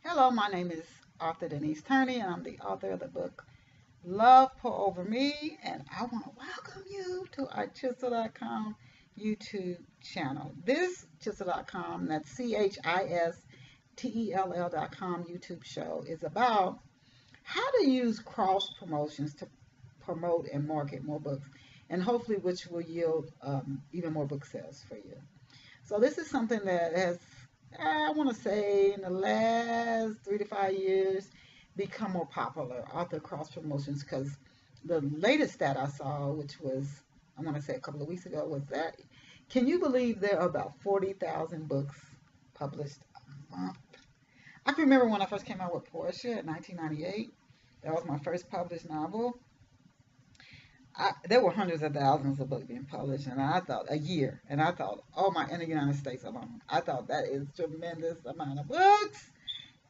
Hello, my name is author Denise Turney, and I'm the author of the book Love Pour Over Me. And I want to welcome you to our Chisel.com YouTube channel. This Chisel.com, that's CHISTELL.com YouTube show, is about how to use cross promotions to promote and market more books, and hopefully, which will yield even more book sales for you. So this is something that has, I want to say, in the last 3 to 5 years, become more popular, author cross promotions, because the latest stat I saw, which was, I want to say a couple of weeks ago, was that, can you believe there are about 40,000 books published a month? I can remember when I first came out with Portia in 1998. That was my first published novel. There were hundreds of thousands of books being published, and I thought a year, and I thought, oh my, in the United States alone, I thought that is tremendous amount of books,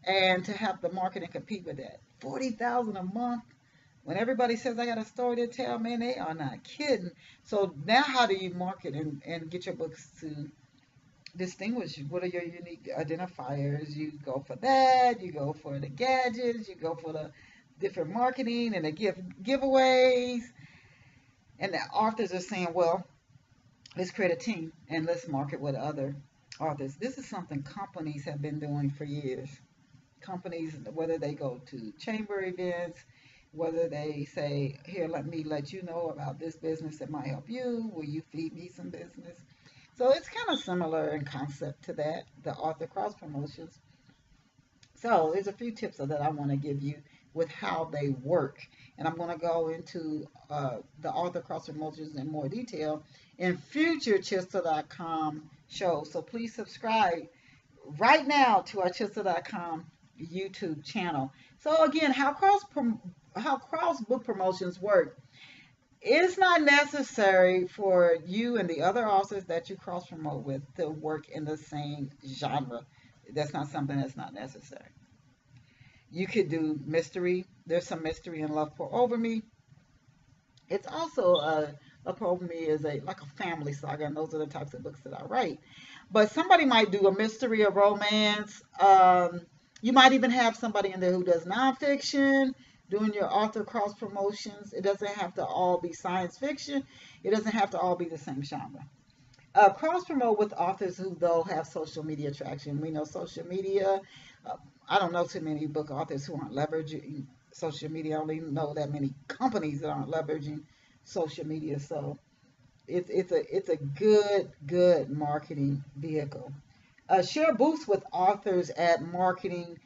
and to have the market and compete with that, 40,000 a month. When everybody says I got a story to tell, man, they are not kidding. So now, how do you market and get your books to distinguish? What are your unique identifiers? You go for that. You go for the gadgets. You go for the different marketing and the giveaways. And the authors are saying, well, let's create a team and let's market with other authors. This is something companies have been doing for years. Companies, whether they go to chamber events, whether they say, here, let me let you know about this business that might help you. Will you feed me some business? So it's kind of similar in concept to that, the author cross promotions. So there's a few tips that I want to give you with how they work. And I'm going to go into the author cross promotions in more detail in future Chisel.com shows. So please subscribe right now to our Chisel.com YouTube channel. So again, how cross book promotions work. It's not necessary for you and the other authors that you cross promote with to work in the same genre. That's not something that's not necessary. You could do mystery. There's some mystery in Love Pour Over Me. It's also Love Pour Over Me is like a family saga, and those are the types of books that I write. But somebody might do a mystery, a romance. You might even have somebody in there who does nonfiction, doing your author cross promotions. It doesn't have to all be science fiction. It doesn't have to all be the same genre. Cross promote with authors who though have social media traction. We know social media. Uh, I don't know too many book authors who aren't leveraging social media. I only know that many companies that aren't leveraging social media. So it's a good marketing vehicle. Share booths with authors at marketing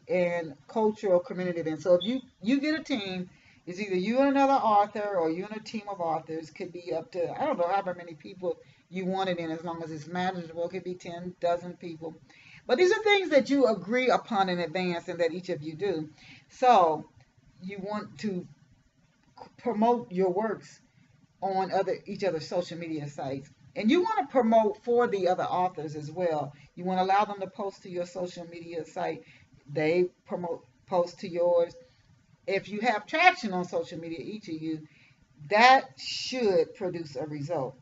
and cultural community events. So if you get a team, it's either you and another author or you and a team of authors. Could be up to, I don't know however many people you want it in, as long as it's manageable. It could be 10 dozen people. But these are things that you agree upon in advance and that each of you do. So you want to promote your works on each other's social media sites. And you want to promote for the other authors as well. You want to allow them to post to your social media site. They post to yours. If you have traction on social media, each of you, that should produce a result.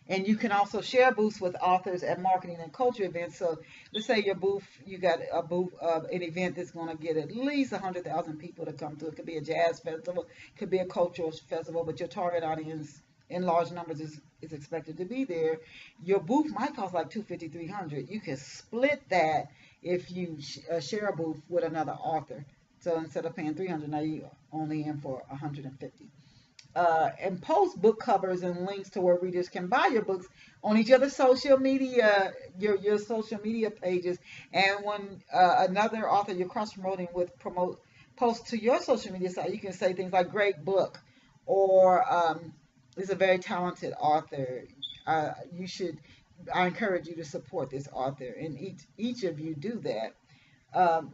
And you can also share booths with authors at marketing and culture events. So let's say your booth, you got a booth of an event that's going to get at least 100,000 people to come to. It could be a jazz festival, it could be a cultural festival, but your target audience in large numbers is expected to be there. Your booth might cost like 250, 300. You can split that if you share a booth with another author. So instead of paying 300, now you only in for 150. And post book covers and links to where readers can buy your books on each other's social media, your social media pages. And when another author you're cross promoting with post to your social media site, you can say things like "great book" or "is a very talented author." I encourage you to support this author, and each of you do that.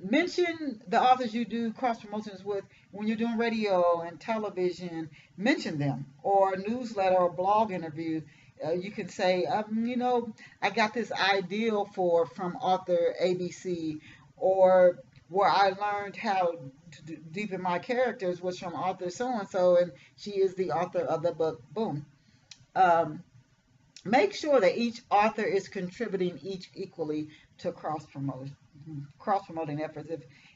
Mention the authors you do cross promotions with when you're doing radio and television. Mention them, or a newsletter or blog interview. You can say, I got this ideal from author ABC, or where I learned how to deepen my characters was from author so and so, and she is the author of the book. Boom. Um, Make sure that each author is contributing each equally to cross cross-promoting efforts.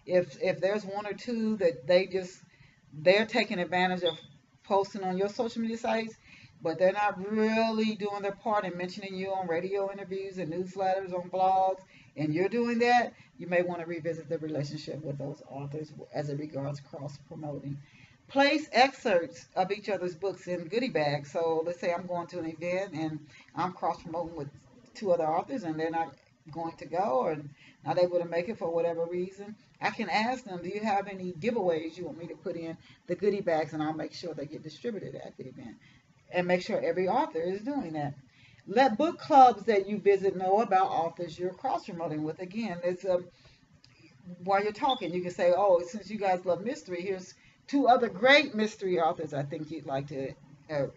If there's one or two that they're taking advantage of posting on your social media sites, but they're not really doing their part in mentioning you on radio interviews and newsletters, on blogs, and you're doing that, you may want to revisit the relationship with those authors as it regards cross-promoting. Place excerpts of each other's books in goodie bags. So let's say I'm going to an event and I'm cross-promoting with two other authors and they're not going to go or not able to make it for whatever reason. I can ask them, do you have any giveaways you want me to put in the goodie bags, and I'll make sure they get distributed at the event, and make sure every author is doing that. Let book clubs that you visit know about authors you're cross promoting with. Again, it's a while you're talking, you can say, "Oh, since you guys love mystery, here's two other great mystery authors I think you'd like to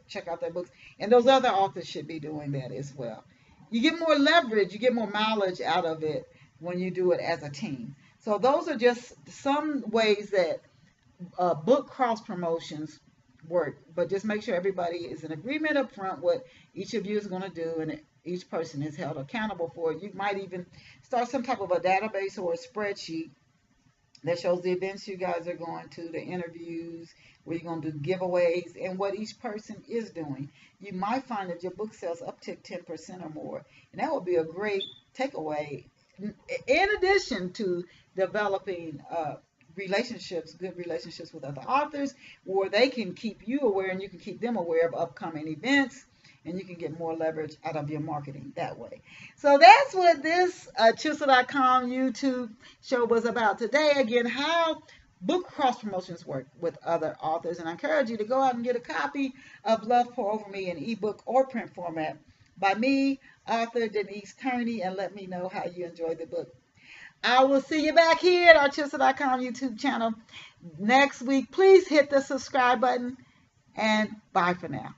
check out their books." And those other authors should be doing that as well. You get more leverage, you get more mileage out of it when you do it as a team. So those are just some ways that book cross promotions work, but just make sure everybody is in agreement up front what each of you is going to do, and each person is held accountable for it. You might even start some type of a database or a spreadsheet that shows the events you guys are going to, the interviews, where you're going to do giveaways, and what each person is doing. You might find that your book sales uptick 10% or more, and that would be a great takeaway. In addition to developing relationships, good relationships with other authors, where they can keep you aware and you can keep them aware of upcoming events, and you can get more leverage out of your marketing that way. So that's what this Chisel.com YouTube show was about today. Again, how book cross promotions work with other authors. And I encourage you to go out and get a copy of Love Pour Over Me in ebook or print format by me, author Denise Turney, and let me know how you enjoyed the book. I will see you back here at our Chisel.com YouTube channel next week. Please hit the subscribe button, and bye for now.